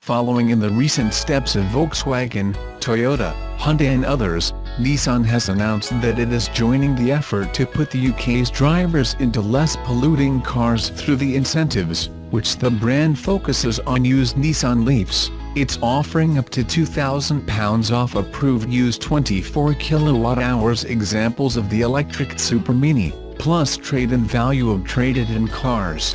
Following in the recent steps of Volkswagen, Toyota, Hyundai and others, Nissan has announced that it is joining the effort to put the UK's drivers into less polluting cars through the incentives, which the brand focuses on used Nissan Leafs. It's offering up to £2,000 off approved used 24 kWh examples of the electric Super Mini, plus trade-in value of traded-in cars.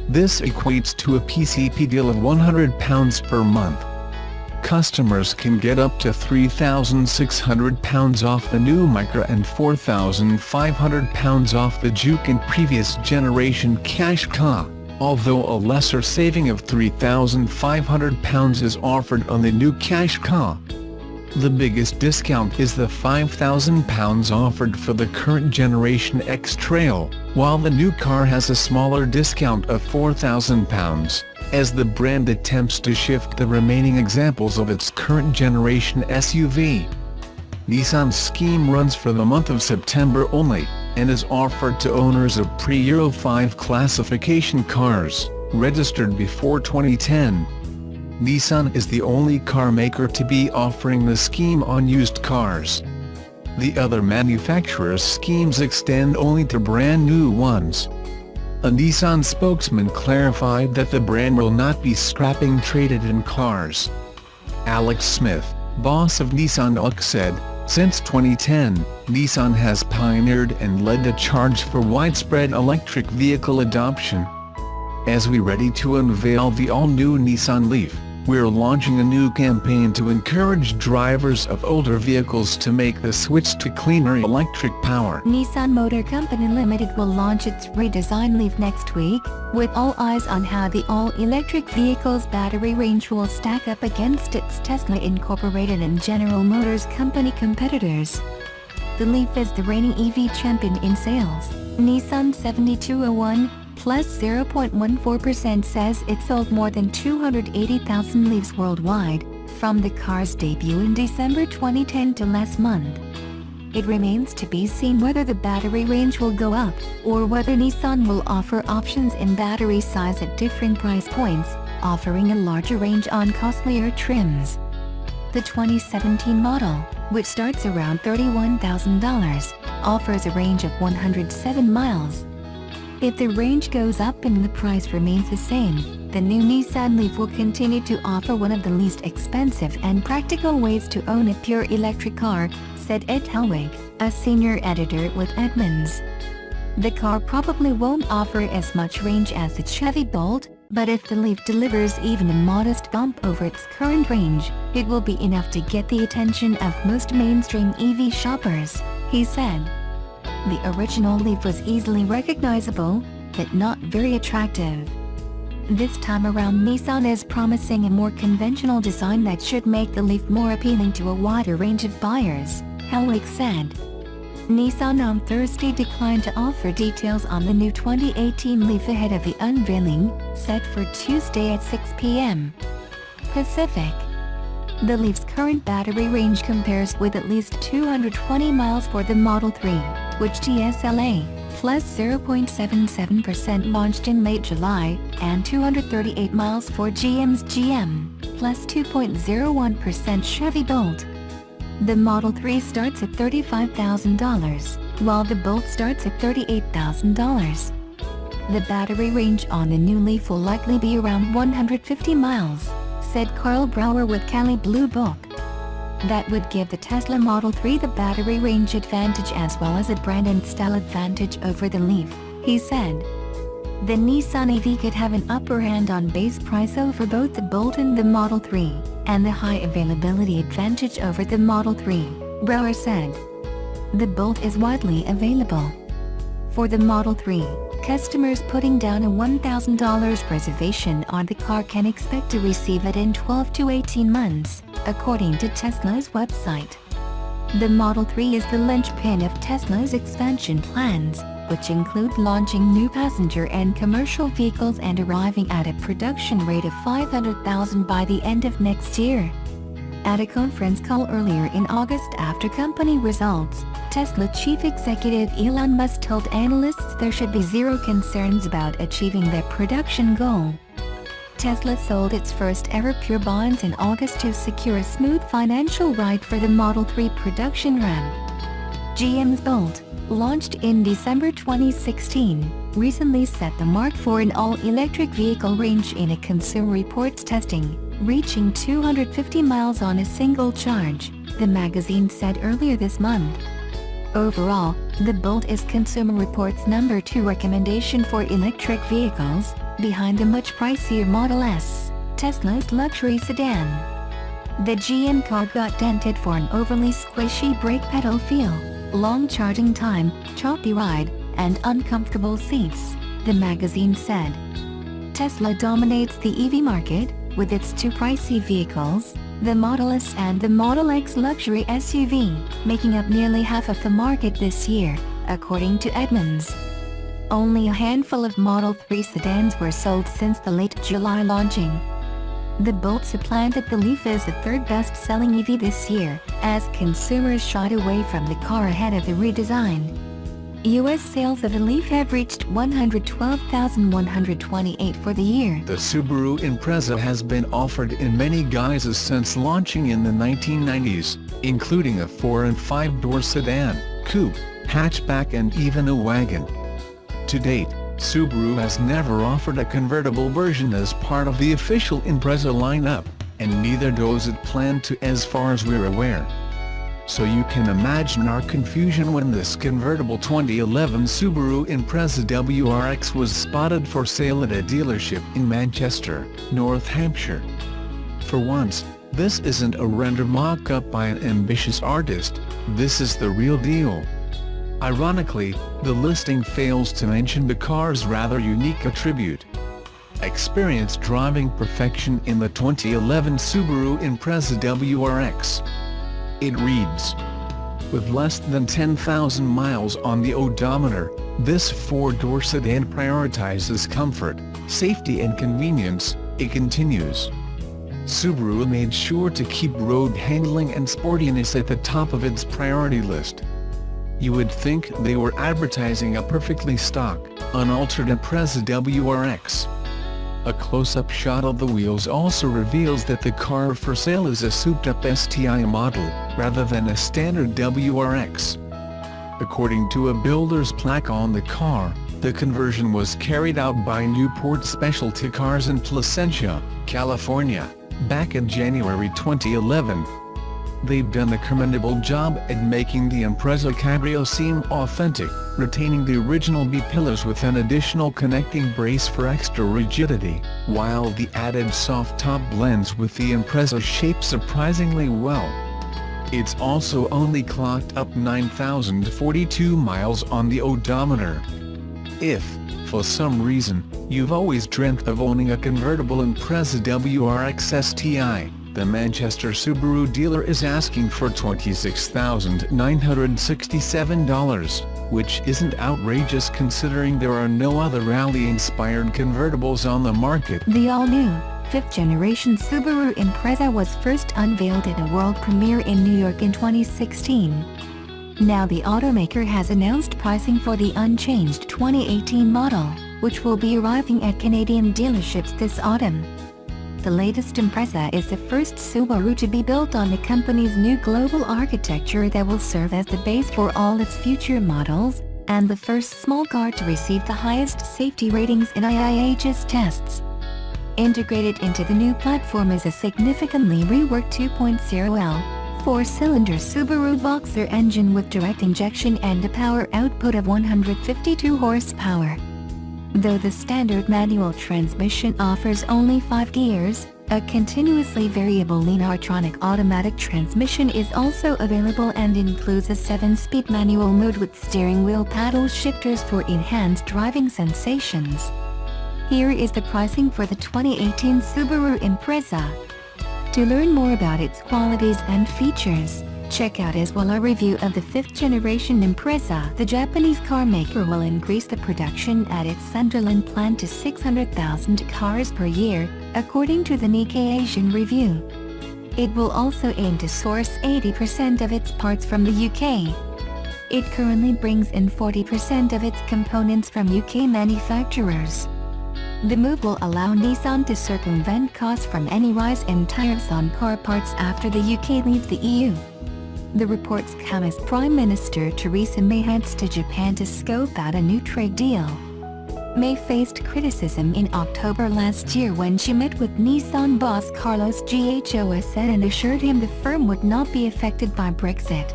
This equates to a PCP deal of £100 per month. Customers can get up to £3,600 off the new Micra and £4,500 off the Juke and previous generation Cash Car, although a lesser saving of £3,500 is offered on the new Cash Car. The biggest discount is the £5,000 offered for the current generation X-Trail, while the new car has a smaller discount of £4,000, as the brand attempts to shift the remaining examples of its current generation SUV. Nissan's scheme runs for the month of September only, and is offered to owners of pre-Euro 5 classification cars, registered before 2010. Nissan is the only car maker to be offering the scheme on used cars. The other manufacturers' schemes extend only to brand new ones. A Nissan spokesman clarified that the brand will not be scrapping traded-in cars. Alex Smith, boss of Nissan UK, said, "Since 2010, Nissan has pioneered and led the charge for widespread electric vehicle adoption. As we ready to unveil the all-new Nissan Leaf, we're launching a new campaign to encourage drivers of older vehicles to make the switch to cleaner electric power." Nissan Motor Company Limited will launch its redesigned Leaf next week, with all eyes on how the all-electric vehicle's battery range will stack up against its Tesla Incorporated and General Motors Company competitors. The Leaf is the reigning EV champion in sales. Nissan 7201 plus 0.14% says it sold more than 280,000 Leafs worldwide, from the car's debut in December 2010 to last month. It remains to be seen whether the battery range will go up, or whether Nissan will offer options in battery size at different price points, offering a larger range on costlier trims. The 2017 model, which starts around $31,000, offers a range of 107 miles. If the range goes up and the price remains the same, the new Nissan Leaf will continue to offer one of the least expensive and practical ways to own a pure electric car, said Ed Helwig, a senior editor with Edmunds. The car probably won't offer as much range as the Chevy Bolt, but if the Leaf delivers even a modest bump over its current range, it will be enough to get the attention of most mainstream EV shoppers, he said. The original Leaf was easily recognizable, but not very attractive. This time around Nissan is promising a more conventional design that should make the Leaf more appealing to a wider range of buyers, Helwig said. Nissan on Thursday declined to offer details on the new 2018 Leaf ahead of the unveiling, set for Tuesday at 6 p.m. Pacific. The Leaf's current battery range compares with at least 220 miles for the Model 3, which TSLA, plus 0.77% launched in late July, and 238 miles for GM's GM, plus 2.01% Chevy Bolt. The Model 3 starts at $35,000, while the Bolt starts at $38,000. The battery range on the new Leaf will likely be around 150 miles, said Carl Brower with Cali Blue Book. That would give the Tesla Model 3 the battery range advantage as well as a brand and style advantage over the Leaf, he said. The Nissan EV could have an upper hand on base price over both the Bolt and the Model 3, and the high availability advantage over the Model 3, Brower said. The Bolt is widely available. For the Model 3, customers putting down a $1,000 reservation on the car can expect to receive it in 12 to 18 months, according to Tesla's website. The Model 3 is the linchpin of Tesla's expansion plans, which include launching new passenger and commercial vehicles and arriving at a production rate of 500,000 by the end of next year. At a conference call earlier in August after company results, Tesla chief executive Elon Musk told analysts there should be zero concerns about achieving their production goal. Tesla sold its first ever pure bonds in August to secure a smooth financial ride for the Model 3 production ramp. GM's Bolt, launched in December 2016, recently set the mark for an all-electric vehicle range in a Consumer Reports testing, reaching 250 miles on a single charge, the magazine said earlier this month. Overall, the Bolt is Consumer Reports' number 2 recommendation for electric vehicles, behind the much pricier Model S, Tesla's luxury sedan. The GM car got dented for an overly squishy brake pedal feel, long charging time, choppy ride, and uncomfortable seats, the magazine said. Tesla dominates the EV market, with its 2 pricey vehicles, the Model S and the Model X luxury SUV, making up nearly half of the market this year, according to Edmunds. Only a handful of Model 3 sedans were sold since the late July launching. The Bolt supplanted the Leaf as the 3rd best-selling EV this year, as consumers shied away from the car ahead of the redesign. U.S. sales of the Leaf have reached 112,128 for the year. The Subaru Impreza has been offered in many guises since launching in the 1990s, including a 4- and 5-door sedan, coupe, hatchback and even a wagon. To date, Subaru has never offered a convertible version as part of the official Impreza lineup, and neither does it plan to as far as we're aware. So you can imagine our confusion when this convertible 2011 Subaru Impreza WRX was spotted for sale at a dealership in Manchester, North Hampshire. For once, this isn't a render mock-up by an ambitious artist, this is the real deal. Ironically, the listing fails to mention the car's rather unique attribute: experience driving perfection in the 2011 Subaru Impreza WRX. It reads, with less than 10,000 miles on the odometer, this 4-door sedan prioritizes comfort, safety and convenience, it continues. Subaru made sure to keep road handling and sportiness at the top of its priority list. You would think they were advertising a perfectly stock, unaltered Impreza WRX. A close-up shot of the wheels also reveals that the car for sale is a souped-up STI model, rather than a standard WRX. According to a builder's plaque on the car, the conversion was carried out by Newport Specialty Cars in Placentia, California, back in January 2011. They've done a commendable job at making the Impreza Cabrio seem authentic, retaining the original B-pillars with an additional connecting brace for extra rigidity, while the added soft top blends with the Impreza shape surprisingly well. It's also only clocked up 9,042 miles on the odometer. If, for some reason, you've always dreamt of owning a convertible Impreza WRX STI, the Manchester Subaru dealer is asking for $26,967, which isn't outrageous considering there are no other rally-inspired convertibles on the market. The all-new, 5th-generation Subaru Impreza was first unveiled at a world premiere in New York in 2016. Now the automaker has announced pricing for the unchanged 2018 model, which will be arriving at Canadian dealerships this autumn. The latest Impreza is the first Subaru to be built on the company's new global architecture that will serve as the base for all its future models, and the first small car to receive the highest safety ratings in IIH's tests. Integrated into the new platform is a significantly reworked 2.0L, 4-cylinder Subaru Boxer engine with direct injection and a power output of 152 horsepower. Though the standard manual transmission offers only 5 gears, a continuously variable Lineartronic automatic transmission is also available and includes a 7-speed manual mode with steering wheel paddle shifters for enhanced driving sensations. Here is the pricing for the 2018 Subaru Impreza. To learn more about its qualities and features, check out as well our review of the 5th-generation Impreza. The Japanese car maker will increase the production at its Sunderland plant to 600,000 cars per year, according to the Nikkei Asian Review. It will also aim to source 80% of its parts from the UK. It currently brings in 40% of its components from UK manufacturers. The move will allow Nissan to circumvent costs from any rise in tariffs on car parts after the UK leaves the EU. The reports come as Prime Minister Theresa May heads to Japan to scope out a new trade deal. May faced criticism in October last year when she met with Nissan boss Carlos Ghosn and assured him the firm would not be affected by Brexit.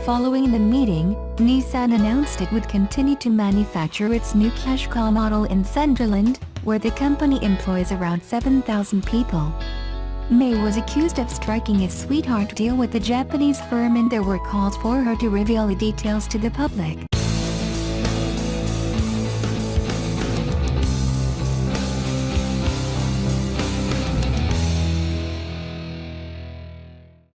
Following the meeting, Nissan announced it would continue to manufacture its new Qashqai model in Sunderland, where the company employs around 7,000 people. May was accused of striking a sweetheart deal with the Japanese firm, and there were calls for her to reveal the details to the public.